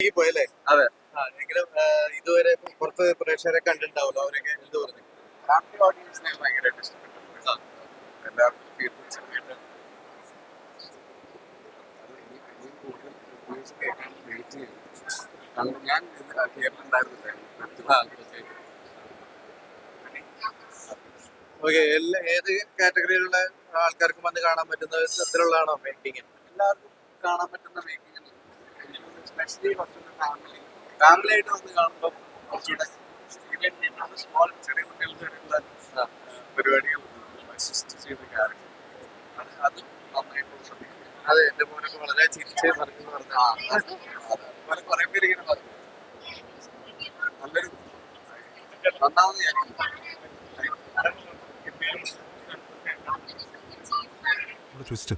ഈ പോയല്ലേ? അതെ. എങ്കിലും ഇതുവരെ പുറത്ത് പ്രേക്ഷകരെ കണ്ടിട്ടുണ്ടാവുമല്ലോ, അവരൊക്കെ എന്ത് പറഞ്ഞു? ഫാമിലി ഓഡിയൻസിനെ ഭയങ്കരമായിട്ട് ഇഷ്ടപ്പെട്ടു. എല്ലാവർക്കും ഫീഡ്ബാക്സ് കേട്ട് അത് ഇനിയും കൂടുതൽ റിവ്യൂസ് കേൾക്കാൻ വെയിറ്റ് ചെയ്യും. കാരണം ഞാൻ കേട്ടിട്ടുണ്ടായിരുന്നില്ല. ഓക്കെ, ഏത് കാറ്റഗറിയിലുള്ള ആൾക്കാർക്കും വന്ന് കാണാൻ പറ്റുന്ന തരത്തിലുള്ളതാണോ മേക്കിങ്? എല്ലാവർക്കും കാണാൻ പറ്റുന്ന മേക്കിംഗ്, സ്പെഷ്യലി കുറച്ചുകൂടെ ഫാമിലി ആയിട്ട് വന്ന് കാണുമ്പോൾ കുറച്ചുകൂടെ സ്മോൾ ചെറിയ കുട്ടികൾക്ക് വരെയുള്ള പരിപാടികൾ അസിസ്റ്റ് ചെയ്ത ക്യാരക്ടർ അത് നന്നായിട്ട് ശ്രദ്ധിക്കും. അതെ, എന്റെ മോനൊക്കെ വളരെ ചിരിച്ച് പറഞ്ഞു. അതുപോലെ കുറെ പേര് ഇങ്ങനെ പറഞ്ഞു നല്ലൊരു നന്നാവുന്ന ഞാൻ twist.